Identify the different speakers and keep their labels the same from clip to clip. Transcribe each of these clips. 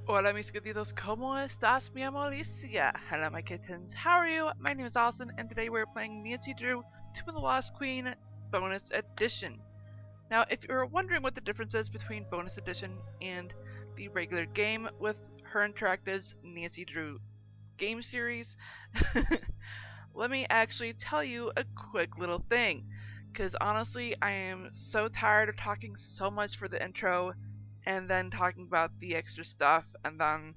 Speaker 1: Hola mis queridos, ¿cómo estás, mi amoricia? Hello my kittens, how are you? My name is Allison, and today we're playing Nancy Drew Tomb of the Lost Queen Bonus Edition. Now, if you're wondering what the difference is between Bonus Edition and the regular game with Her Interactive's Nancy Drew game series, let me actually tell you a quick little thing. Because honestly, I am so tired of talking so much for the intro and then talking about the extra stuff and then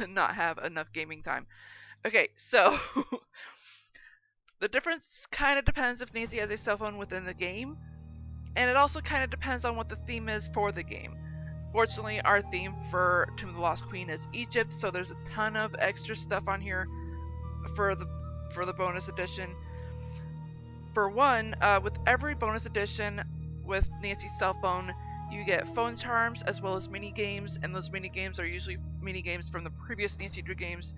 Speaker 1: not have enough gaming time. Okay, so the difference kind of depends if Nancy has a cell phone within the game, and it also kind of depends on what the theme is for the game. Fortunately, our theme for Tomb of the Lost Queen is Egypt, so there's a ton of extra stuff on here for the bonus edition. For one, with every bonus edition with Nancy's cell phone, you get phone charms as well as mini games, and those mini games are usually mini games from the previous Nancy Drew games.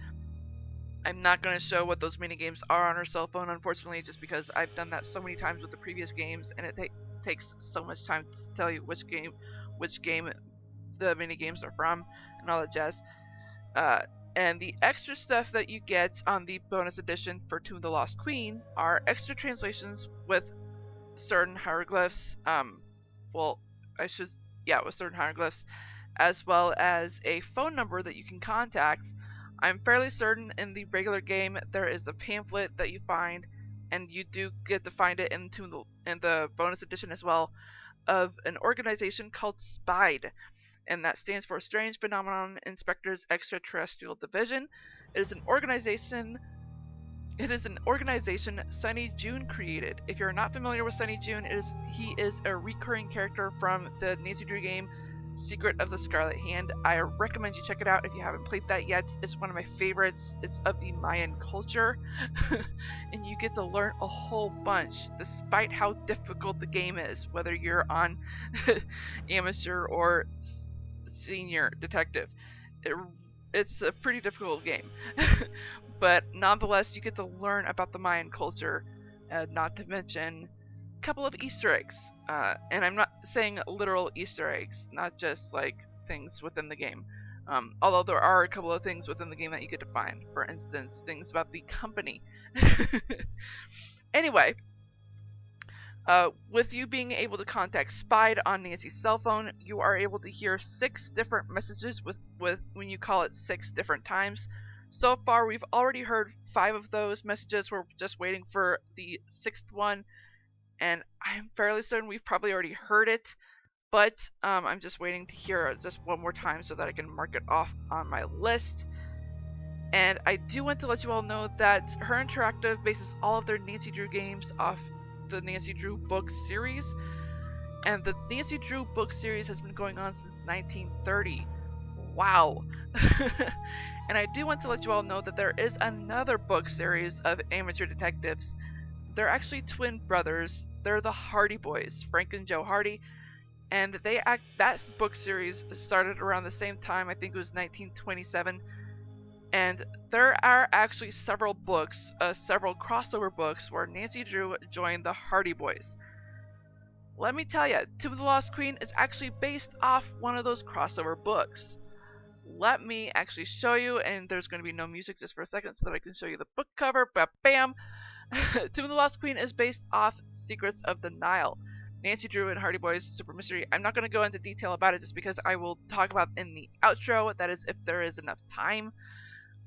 Speaker 1: I'm not going to show what those mini games are on her cell phone, unfortunately, just because I've done that so many times with the previous games, and it takes so much time to tell you which game the mini games are from, and all that jazz. And the extra stuff that you get on the bonus edition for Tomb of the Lost Queen are extra translations with certain hieroglyphs. With certain hieroglyphs, as well as a phone number that you can contact. I'm fairly certain in the regular game there is a pamphlet that you find, and you do get to find it in the bonus edition as well, of an organization called SPIDE, and that stands for Strange Phenomenon Inspectors Extraterrestrial Division. It is an organization Sunny June created. If you're not familiar with Sunny June, he is a recurring character from the Nancy Drew game Secret of the Scarlet Hand. I recommend you check it out if you haven't played that yet. It's one of my favorites. It's of the Mayan culture, and you get to learn a whole bunch, despite how difficult the game is, whether you're on amateur or senior detective. It's a pretty difficult game. But nonetheless, you get to learn about the Mayan culture, not to mention a couple of Easter eggs. And I'm not saying literal Easter eggs, not just like things within the game. Although there are a couple of things within the game that you get to find. For instance, things about the company. Anyway, with you being able to contact Spide on Nancy's cell phone, you are able to hear 6 different messages with when you call it 6 different times. So far, we've already heard 5 of those messages. We're just waiting for the 6th one, and I'm fairly certain we've probably already heard it, but I'm just waiting to hear it just one more time so that I can mark it off on my list. And I do want to let you all know that Her Interactive bases all of their Nancy Drew games off the Nancy Drew book series, and the Nancy Drew book series has been going on since 1930. Wow. And I do want to let you all know that there is another book series of amateur detectives. They're actually twin brothers. They're the Hardy Boys, Frank and Joe Hardy, and that book series started around the same time. I think it was 1927. And there are actually several books, several crossover books where Nancy Drew joined the Hardy Boys. Let me tell you, Tomb of the Lost Queen is actually based off one of those crossover books. Let me actually show you, and there's going to be no music just for a second so that I can show you the book cover. Bam! Tomb of the Lost Queen is based off Secrets of the Nile. Nancy Drew and Hardy Boys Super Mystery. I'm not going to go into detail about it just because I will talk about it in the outro. That is if there is enough time.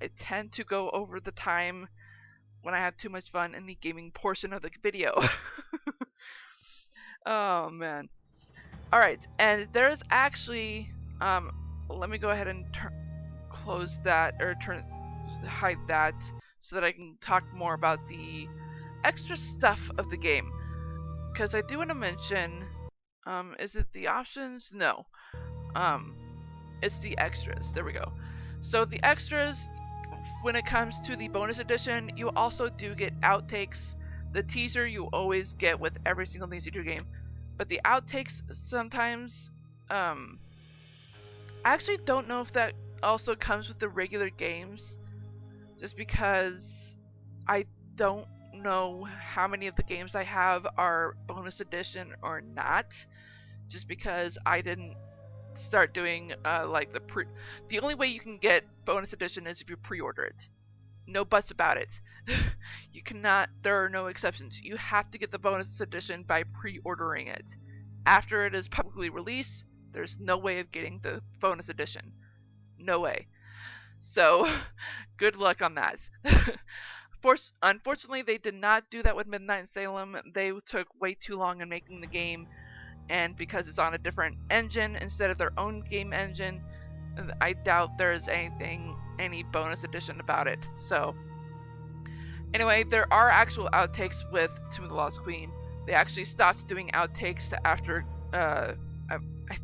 Speaker 1: I tend to go over the time when I have too much fun in the gaming portion of the video. Oh man. Alright, and there's actually let me go ahead and close that, or hide that, so that I can talk more about the extra stuff of the game. Because I do want to mention, is it the options? No. It's the extras. There we go. So the extras, when it comes to the bonus edition, you also do get outtakes. The teaser you always get with every single Nancy Drew game. But the outtakes sometimes, I actually don't know if that also comes with the regular games, just because I don't know how many of the games I have are bonus edition or not, just because I didn't start doing the only way you can get bonus edition is if you pre-order it. No buts about it. You cannot, there are no exceptions. You have to get the bonus edition by pre-ordering it. After it is publicly released, there's no way of getting the bonus edition. No way. So, good luck on that. Unfortunately, they did not do that with Midnight in Salem. They took way too long in making the game, and because it's on a different engine instead of their own game engine, I doubt there's any bonus edition about it. So, anyway, there are actual outtakes with Tomb of the Lost Queen. They actually stopped doing outtakes after, I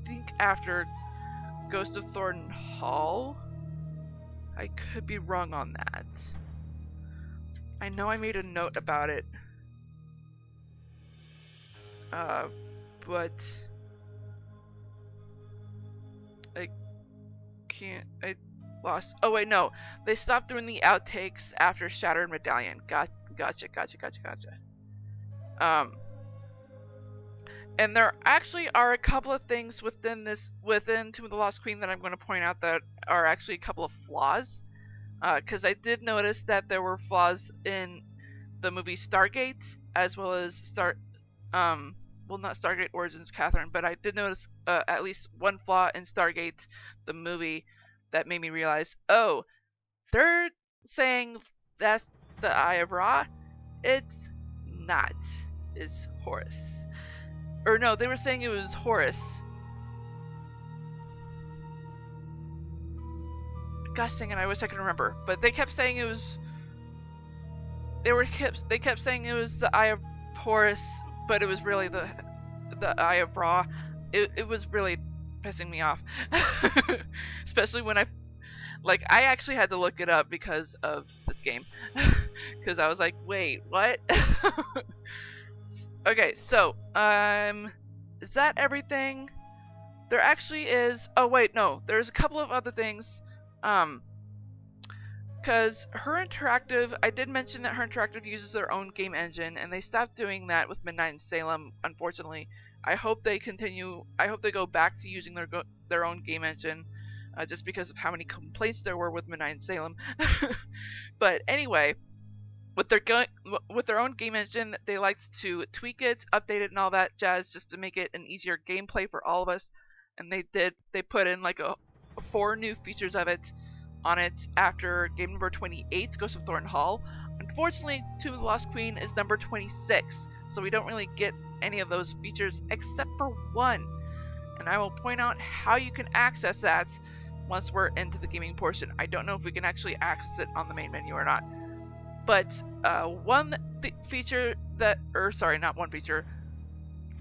Speaker 1: think after Ghost of Thornton Hall. I could be wrong on that. I know I made a note about it. But I lost. Oh wait, no. They stopped doing the outtakes after Shattered Medallion. Gotcha. And there actually are a couple of things within Tomb of the Lost Queen that I'm going to point out that are actually a couple of flaws. Because I did notice that there were flaws in the movie Stargate, as well as not Stargate Origins, Catherine, but I did notice at least one flaw in Stargate, the movie, that made me realize, oh, they're saying that's the Eye of Ra. It's not. It's Horus. Or no, they were saying it was Horus. Gosh dang it, I wish I could remember. But they kept saying it was... They kept saying it was the Eye of Horus, but it was really the Eye of Ra. It was really pissing me off. Especially when I actually had to look it up because of this game. Because I was like, wait, what? Okay, so, is that everything? There actually is... Oh, wait, no. There's a couple of other things. Because Her Interactive... I did mention that Her Interactive uses their own game engine, and they stopped doing that with Midnight in Salem, unfortunately. I hope they continue... I hope they go back to using their own game engine, just because of how many complaints there were with Midnight in Salem. But anyway... With their own game engine, they like to tweak it, update it, and all that jazz just to make it an easier gameplay for all of us. And they put in like 4 new features of it on it after game number 28, Ghost of Thornton Hall. Unfortunately, Tomb of the Lost Queen is number 26, so we don't really get any of those features except for one. And I will point out how you can access that once we're into the gaming portion. I don't know if we can actually access it on the main menu or not. But one feature that, or sorry, not one feature.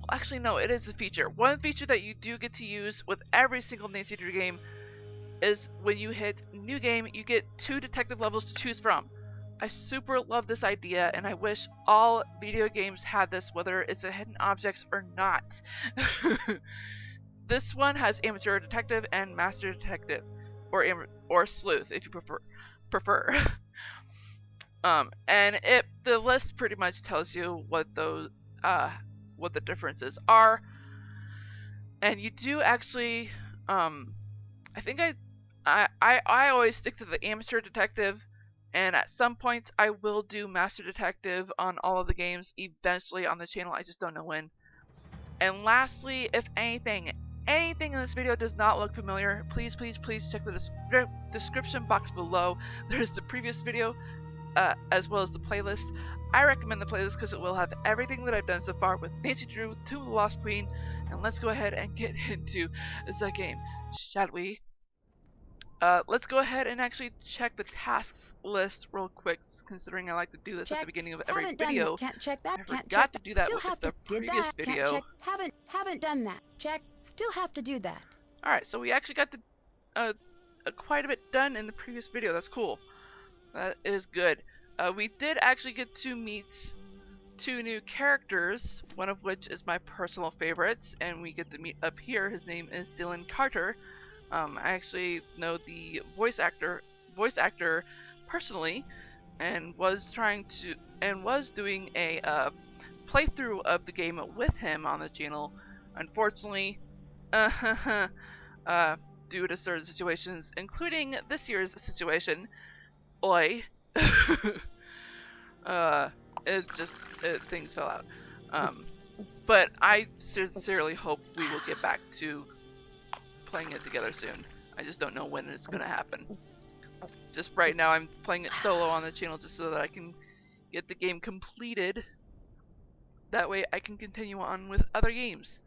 Speaker 1: Well, actually, no, it is a feature. One feature that you do get to use with every single Nancy Drew game is when you hit New Game, you get 2 detective levels to choose from. I super love this idea, and I wish all video games had this, whether it's a hidden objects or not. This one has Amateur Detective and Master Detective, or Sleuth if you prefer. And the list pretty much tells you what the differences are, and you do actually, I think I always stick to the Amateur Detective, and at some points I will do Master Detective on all of the games eventually on the channel. I just don't know when. And lastly, if anything in this video does not look familiar, please check the description box below. There's the previous video. As well as the playlist. I recommend the playlist because it will have everything that I've done so far with Nancy Drew, Tomb of the Lost Queen, and let's go ahead and get into the game, shall we? Let's go ahead and actually check the tasks list real quick, considering I like to do this at the beginning of every video.
Speaker 2: Can't check that.
Speaker 1: I forgot to do that with the previous video.
Speaker 2: Can't check. Haven't done that. Check. Still have to do that.
Speaker 1: Alright, so we actually got quite a bit done in the previous video. That's cool. That is good. We did actually get to meet 2 new characters, one of which is my personal favorite, and we get to meet up here. His name is Dylan Carter. I actually know the voice actor personally, and was doing a playthrough of the game with him on the channel. Unfortunately, due to certain situations, including this year's situation. Oi. Things fell out. But I sincerely hope we will get back to playing it together soon. I just don't know when it's gonna happen. Just right now I'm playing it solo on the channel just so that I can get the game completed. That way I can continue on with other games.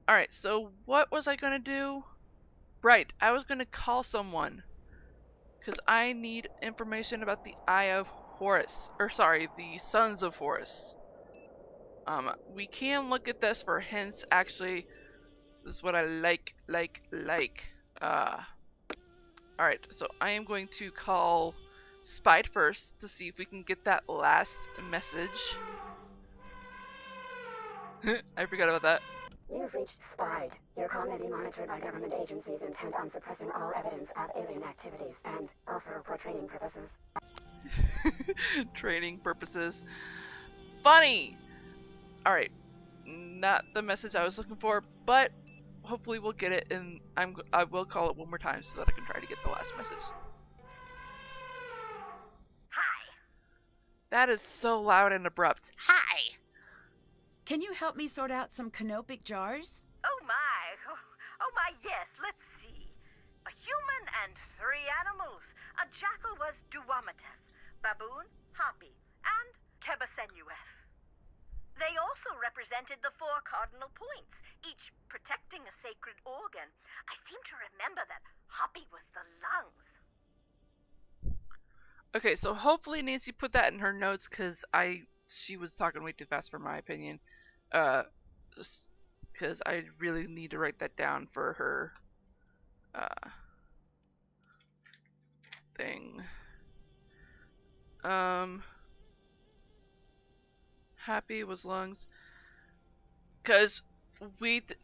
Speaker 1: Alright, so what was I gonna do? Right, I was gonna call someone. Because I need information about the Eye of Horus. Or sorry, the Sons of Horus. We can look at this for hints. Actually, this is what I like. Alright, so I am going to call Spite first to see if we can get that last message. I forgot about that.
Speaker 3: You've reached Spide. Your call may be monitored by government agencies intent on suppressing all evidence of alien activities and also for training purposes.
Speaker 1: Training purposes. Funny! Alright, not the message I was looking for, but hopefully we'll get it, and I will call it one more time so that I can try to get the last message.
Speaker 4: Hi.
Speaker 1: That is so loud and abrupt.
Speaker 4: Hi.
Speaker 2: Can you help me sort out some canopic jars?
Speaker 4: Oh my. Oh my, yes. Let's see. A human and 3 animals. A jackal was Duwamitas, baboon, Hapi, and Kebasenuef. They also represented the 4 cardinal points, each protecting a sacred organ. I seem to remember that Hapi was the lungs.
Speaker 1: Okay, so hopefully Nancy put that in her notes because she was talking way too fast for my opinion. Because I really need to write that down for her thing. Happy was lungs. Because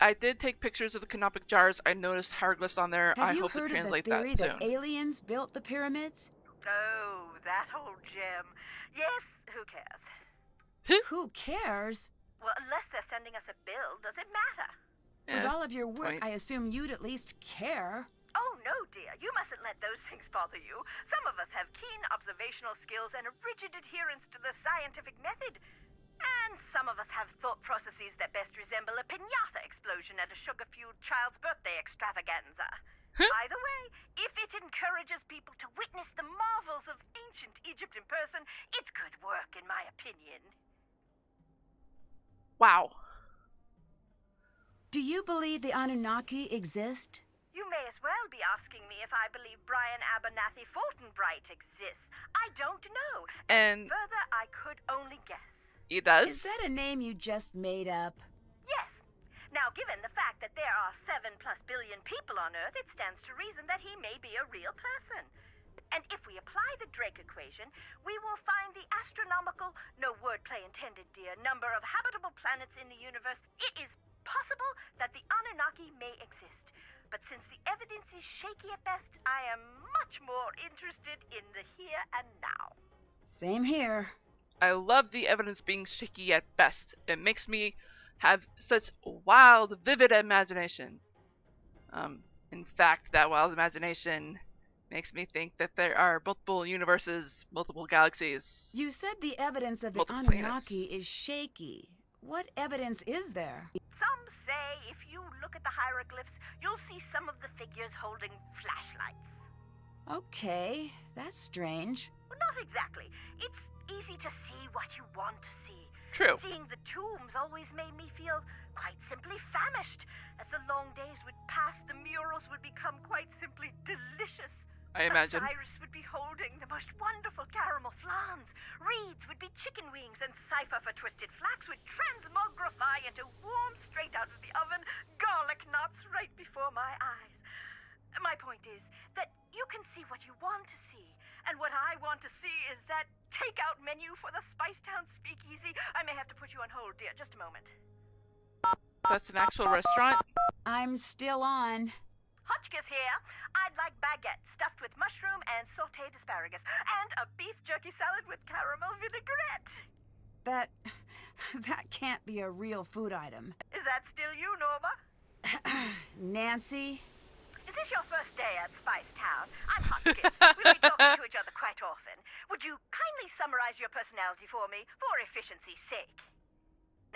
Speaker 1: I did take pictures of the canopic jars. I noticed hieroglyphs on there. I hope to translate that soon.
Speaker 2: Have you heard of the theory that aliens built the pyramids?
Speaker 4: Oh, that old gem. Yes, who cares?
Speaker 2: Who cares?
Speaker 4: Well, unless they're sending us a bill, does it matter?
Speaker 2: With all of your work,
Speaker 1: point.
Speaker 2: I assume you'd at least care.
Speaker 4: Oh, no, dear. You mustn't let those things bother you. Some of us have keen observational skills and a rigid adherence to the scientific method. And some of us have thought processes that best resemble a piñata explosion at a sugar-fueled child's birthday extravaganza. Either way, if it encourages people to witness the marvels of ancient Egypt in person, it's good work, in my opinion.
Speaker 1: Wow.
Speaker 2: Do you believe the Anunnaki exist?
Speaker 4: You may as well be asking me if I believe Brian Abernathy Fortenbright exists. I don't know.
Speaker 1: And
Speaker 4: Further, I could only guess.
Speaker 1: he does?
Speaker 2: Is that a name you just made up?
Speaker 4: Yes. Now, given the fact that there are 7+ billion people on Earth, it stands to reason that he may be a real person. And if we apply the Drake equation, we will find the astronomical, no wordplay intended, dear, number of habitable planets in the universe. It is possible that the Anunnaki may exist. But since the evidence is shaky at best, I am much more interested in the here and now.
Speaker 2: Same here.
Speaker 1: I love the evidence being shaky at best. It makes me have such wild, vivid imagination. In fact, that wild imagination makes me think that there are multiple universes, multiple galaxies.
Speaker 2: You said the evidence of the
Speaker 1: Multiple
Speaker 2: Anunnaki is shaky. What evidence is there?
Speaker 4: Some say if you look at the hieroglyphs, you'll see some of the figures holding flashlights.
Speaker 2: Okay, that's strange.
Speaker 4: Well, not exactly. It's easy to see what you want to see.
Speaker 1: True.
Speaker 4: Seeing the tombs always made me feel quite simply famished. As the long days would pass, the murals would become quite simply delicious.
Speaker 1: I imagine.
Speaker 4: Osiris would be holding the most wonderful caramel flans. Reeds would be chicken wings, and cipher for twisted flax would transmogrify into warm, straight out of the oven, garlic knots right before my eyes. My point is that you can see what you want to see. And what I want to see is that takeout menu for the Spicetown Speakeasy. I may have to put you on hold, dear. Just a moment.
Speaker 1: That's an actual restaurant?
Speaker 2: I'm still on.
Speaker 4: Hotchkiss here. I'd like baguette stuffed with mushroom and sautéed asparagus, and a beef jerky salad with caramel vinaigrette.
Speaker 2: That can't be a real food item.
Speaker 4: Is that still you, Norma?
Speaker 2: Nancy,
Speaker 4: Is this your first day at Spicetown? I'm Hotskins. We'll be talking to each other quite often. Would you kindly summarize your personality for me, for efficiency's sake?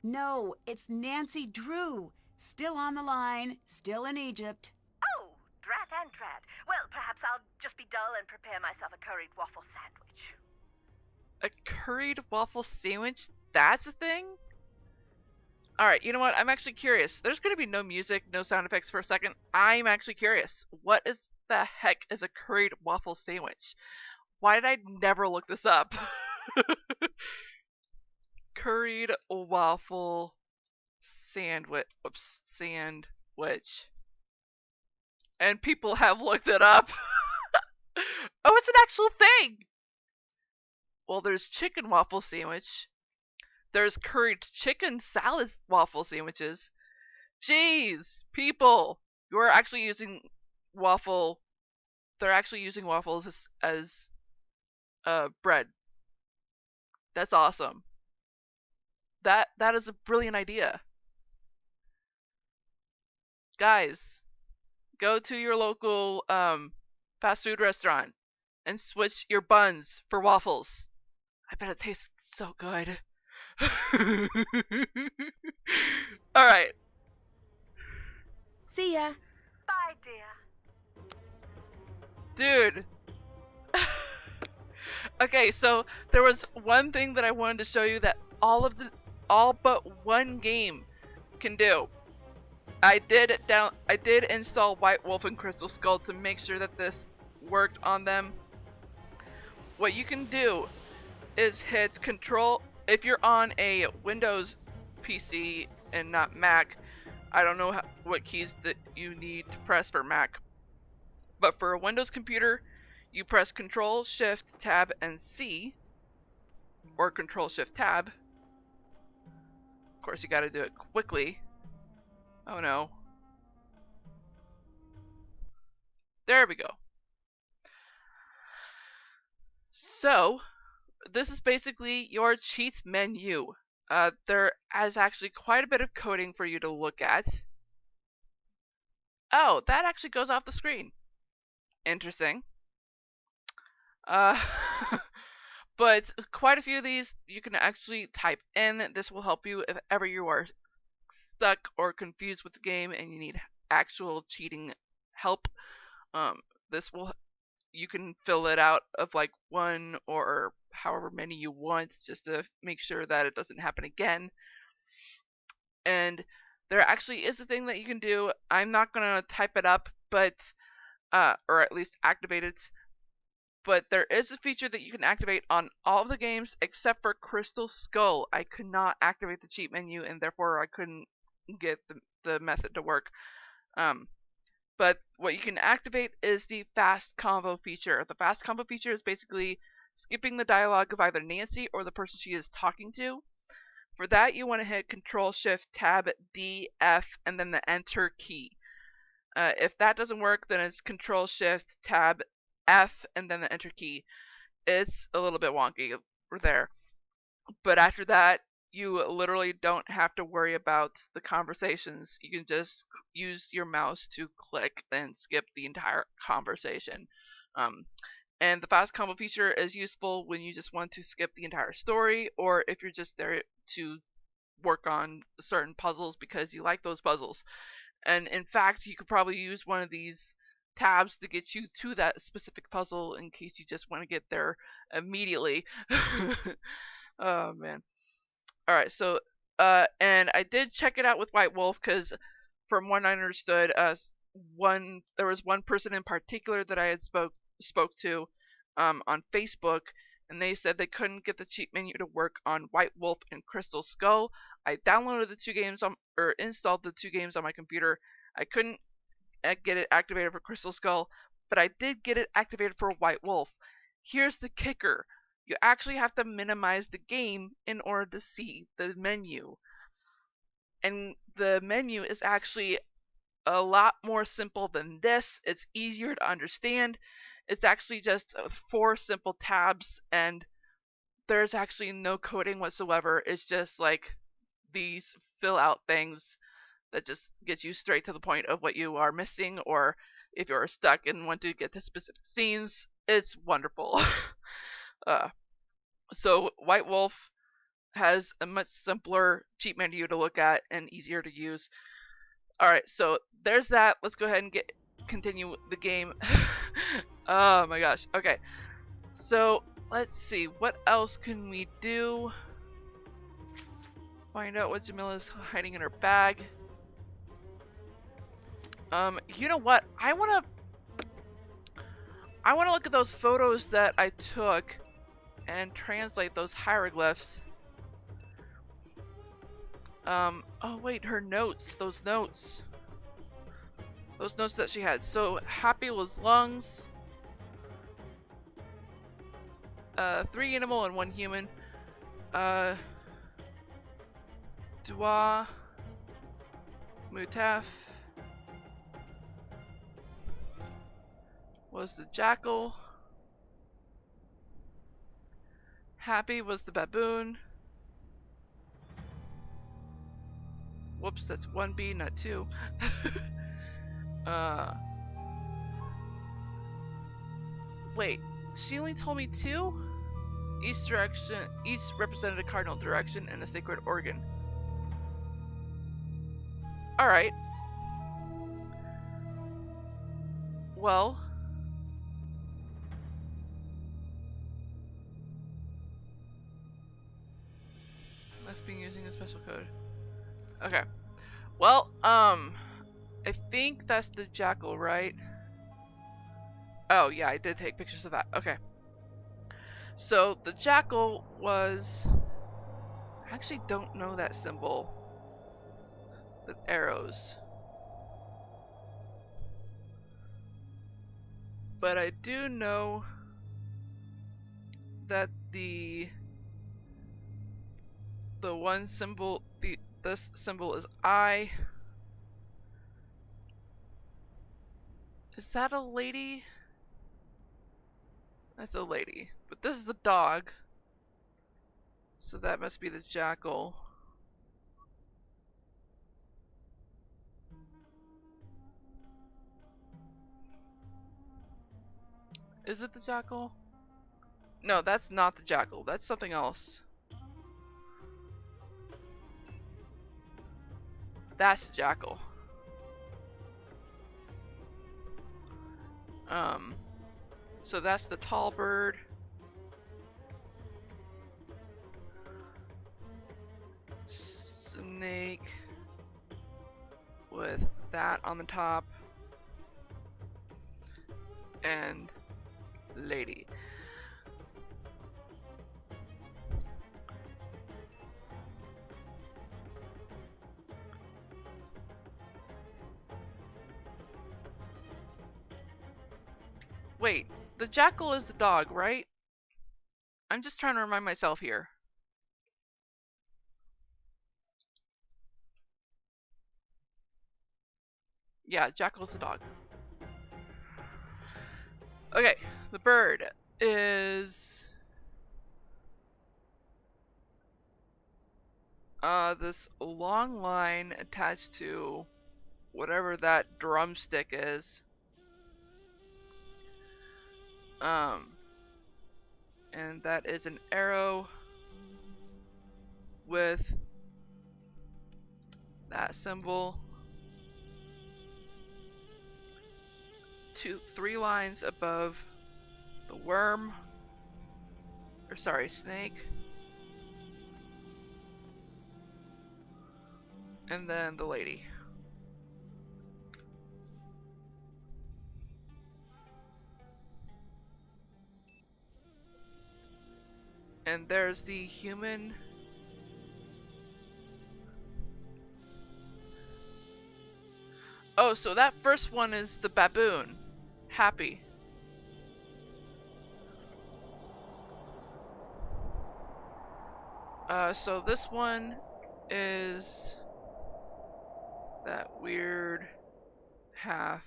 Speaker 2: No, it's Nancy Drew. Still on the line, still in Egypt.
Speaker 4: Oh, drat and drat. Well, perhaps I'll just be dull and prepare myself a curried waffle sandwich.
Speaker 1: A curried waffle sandwich? That's a thing? Alright, you know what? I'm actually curious. There's going to be no music, no sound effects for a second. I'm actually curious. What is the heck is a curried waffle sandwich? Why did I never look this up? Curried waffle sandwich. Oops. Sandwich. And people have looked it up. Oh, it's an actual thing! Well, there's chicken waffle sandwich. There's curried chicken salad waffle sandwiches. Jeez, people, you are actually using waffle. They're actually using waffles as bread. That's awesome. That is a brilliant idea. Guys, go to your local fast food restaurant and switch your buns for waffles. I bet it tastes so good. Alright.
Speaker 2: See ya.
Speaker 4: Bye, dear.
Speaker 1: Dude. Okay, so there was one thing that I wanted to show you that all but one game can do. I did install White Wolf and Crystal Skull to make sure that this worked on them. What you can do is hit Control if you're on a Windows PC and not Mac. I don't know what keys that you need to press for Mac, but for a Windows computer, you press Control Shift Tab and C, or Control Shift Tab. Of course, you got to do it quickly. Oh no. There we go. So, this is basically your cheats menu. There is actually quite a bit of coding for you to look at. Oh, that actually goes off the screen. Interesting. But quite a few of these you can actually type in. This will help you if ever you are stuck or confused with the game and you need actual cheating help. You can fill it out of like one or however many you want just to make sure that it doesn't happen again. And there actually is a thing that you can do. I'm not gonna type it up, but or at least activate it. But there is a feature that you can activate on all of the games except for Crystal Skull. I could not activate the cheat menu, and therefore I couldn't get the method to work. But what you can activate is the fast combo feature. The fast combo feature is basically skipping the dialogue of either Nancy or the person she is talking to. For that, you want to hit Control Shift Tab D F and then the Enter key. If that doesn't work, then it's Control Shift Tab F and then the Enter key. It's a little bit wonky there. But after that, you literally don't have to worry about the conversations. You can just use your mouse to click and skip the entire conversation. And the fast combo feature is useful when you just want to skip the entire story, or if you're just there to work on certain puzzles because you like those puzzles. And in fact, you could probably use one of these tabs to get you to that specific puzzle in case you just want to get there immediately. Oh man. Alright, so and I did check it out with White Wolf because from what I understood, there was one person in particular that I had spoke to on Facebook, and they said they couldn't get the cheat menu to work on White Wolf and Crystal Skull. I downloaded the two games or installed the two games on my computer. I couldn't get it activated for Crystal Skull, but I did get it activated for White Wolf. Here's the kicker. You actually have to minimize the game in order to see the menu. And the menu is actually a lot more simple than this. It's easier to understand. It's actually just 4 simple tabs, and there's actually no coding whatsoever. It's just like these fill out things that just gets you straight to the point of what you are missing or if you're stuck and want to get to specific scenes. It's wonderful. So White Wolf has a much simpler cheat menu to look at and easier to use. Alright, so there's that. Let's go ahead and continue the game. Oh my gosh. Okay. So let's see. What else can we do? Find out what Jamila's hiding in her bag. You know what? I wanna look at those photos that I took and translate those hieroglyphs. Oh wait, her notes. Those notes that she had. So happy was lungs. 3 animal and 1 human. Dua, Mutaf was the jackal. Happy was the baboon. Whoops, that's 1B, not 2. Wait, she only told me 2? East represented a cardinal direction and a sacred organ. Alright. Well. Must be using a special code. Okay. Well, I think that's the jackal, right? Oh, yeah, I did take pictures of that. Okay. So, the jackal was... I actually don't know that symbol. The arrows. But I do know that the one symbol, this symbol is I. Is that a lady? That's a lady. But this is a dog. So that must be the jackal. Is it the jackal? No, that's not the jackal. That's something else. That's the jackal. So that's the tall bird. Snake with that on the top. And lady. Wait, the jackal is the dog, right? I'm just trying to remind myself here. Yeah, jackal's the dog. Okay, the bird is... this long line attached to whatever that drumstick is. And that is an arrow with that symbol. 3 lines above the worm, or sorry, snake. And then the lady. And there's the human. Oh, so that first one is the baboon. Happy. So this one is that weird half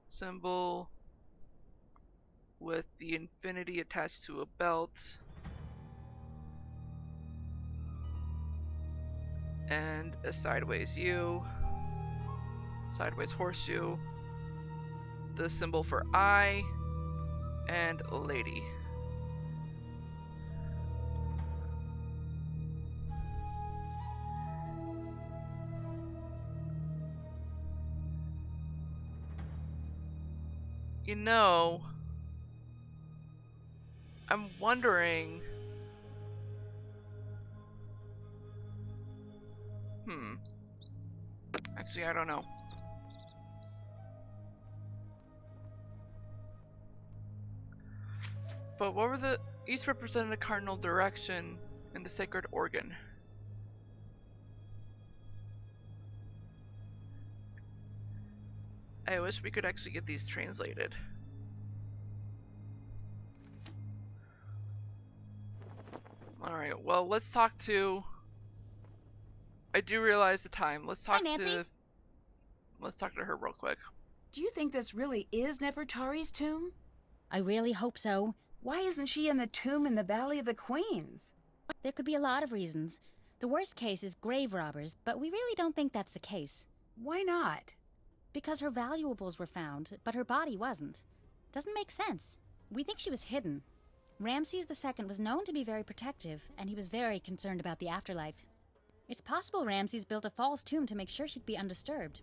Speaker 1: symbol with the infinity attached to a belt. And a sideways U. Sideways horseshoe. the symbol for I and lady. You know, I'm wondering... Actually, I don't know. But what were the... Each represented a cardinal direction in the sacred organ. I wish we could actually get these translated. Alright, well, let's talk to... I do realize the time. Let's talk to... Let's talk to her real quick.
Speaker 2: Do you think this really is Nefertari's tomb?
Speaker 5: I really hope so.
Speaker 2: Why isn't she in the tomb in the Valley of the Queens?
Speaker 5: There could be a lot of reasons. The worst case is grave robbers, but we really don't think that's the case.
Speaker 2: Why not?
Speaker 5: Because her valuables were found, but her body wasn't. Doesn't make sense. We think she was hidden. Ramses II was known to be very protective, and he was very concerned about the afterlife. It's possible Ramses built a false tomb to make sure she'd be undisturbed.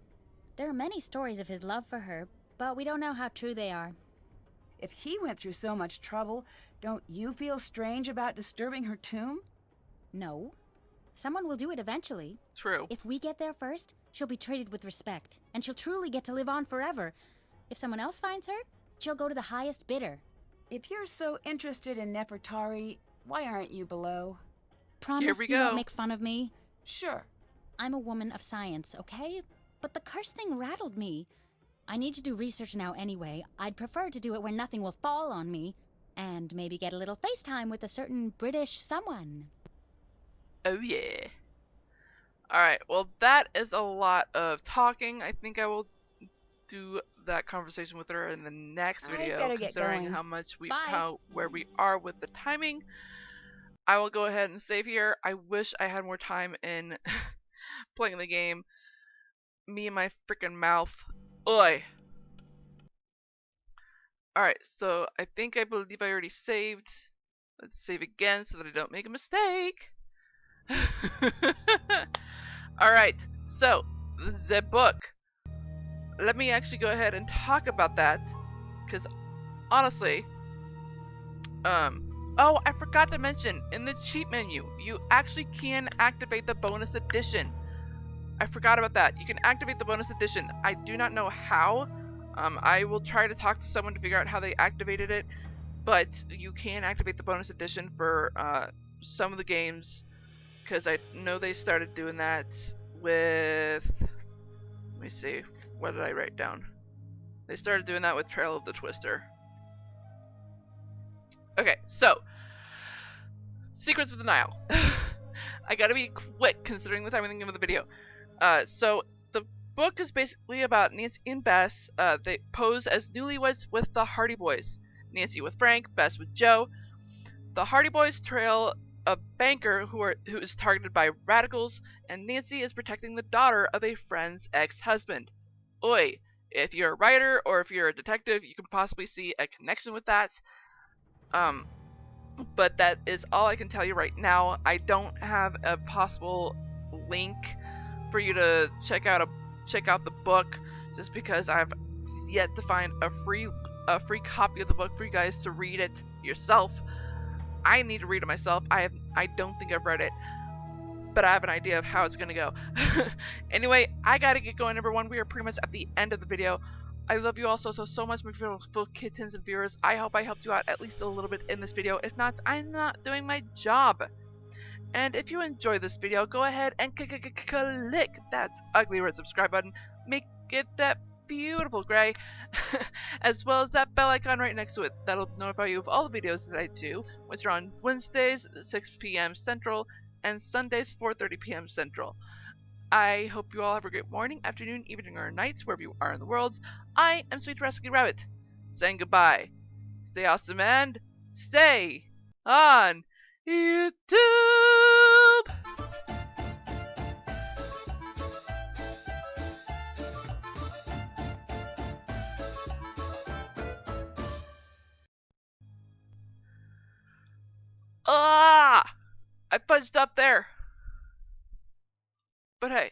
Speaker 5: There are many stories of his love for her, but we don't know how true they are.
Speaker 2: If he went through so much trouble, don't you feel strange about disturbing her tomb?
Speaker 5: No. Someone will do it eventually.
Speaker 1: True.
Speaker 5: If we get there first, she'll be treated with respect, and she'll truly get to live on forever. If someone else finds her, she'll go to the highest bidder.
Speaker 2: If you're so interested in Nefertari, why aren't you below?
Speaker 5: Promise you won't make fun of me?
Speaker 2: Sure.
Speaker 5: I'm a woman of science, okay? But the curse thing rattled me. I need to do research now anyway. I'd prefer to do it where nothing will fall on me. And maybe get a little FaceTime with a certain British someone.
Speaker 1: Oh yeah. Alright, well that is a lot of talking. I think I will do that conversation with her in the next video, considering how much where we are with the timing. I will go ahead and save here. I wish I had more time in playing the game. Me and my freaking mouth. Oi. Alright, so I believe I already saved. Let's save again so that I don't make a mistake. Alright, so the book. Let me actually go ahead and talk about that. Because honestly, oh, I forgot to mention, in the cheat menu, you actually can activate the bonus edition. I forgot about that. You can activate the bonus edition. I do not know how. I will try to talk to someone to figure out how they activated it. But you can activate the bonus edition for some of the games. Because I know they started doing that with... Let me see. What did I write down? They started doing that with Trail of the Twister. Okay, so... Secrets of the Nile. I gotta be quick considering the timing of the video. So the book is basically about Nancy and Bess. They pose as newlyweds with the Hardy Boys. Nancy with Frank, Bess with Joe. The Hardy Boys trail a banker who is targeted by radicals, and Nancy is protecting the daughter of a friend's ex-husband. Oi, if you're a writer or if you're a detective, you can possibly see a connection with that. But that is all I can tell you right now. I don't have a possible link for you to check out the book, just because I've yet to find a free copy of the book for you guys to read it yourself. I need to read it myself. I don't think I've read it, but I have an idea of how it's gonna go. Anyway, I gotta get going, everyone. We are pretty much at the end of the video. I love you all so much, my beautiful kittens and viewers. I hope I helped you out at least a little bit in this video. If not, I'm not doing my job. And if you enjoyed this video, go ahead and click that ugly red subscribe button. Make it that beautiful gray, as well as that bell icon right next to it. That'll notify you of all the videos that I do, which are on Wednesdays 6 p.m. Central and Sundays 4:30 p.m. Central. I hope you all have a great morning, afternoon, evening, or night, wherever you are in the world. I am Sweet Rescue Rabbit, saying goodbye. Stay awesome and stay on YouTube! I fudged up there. But hey,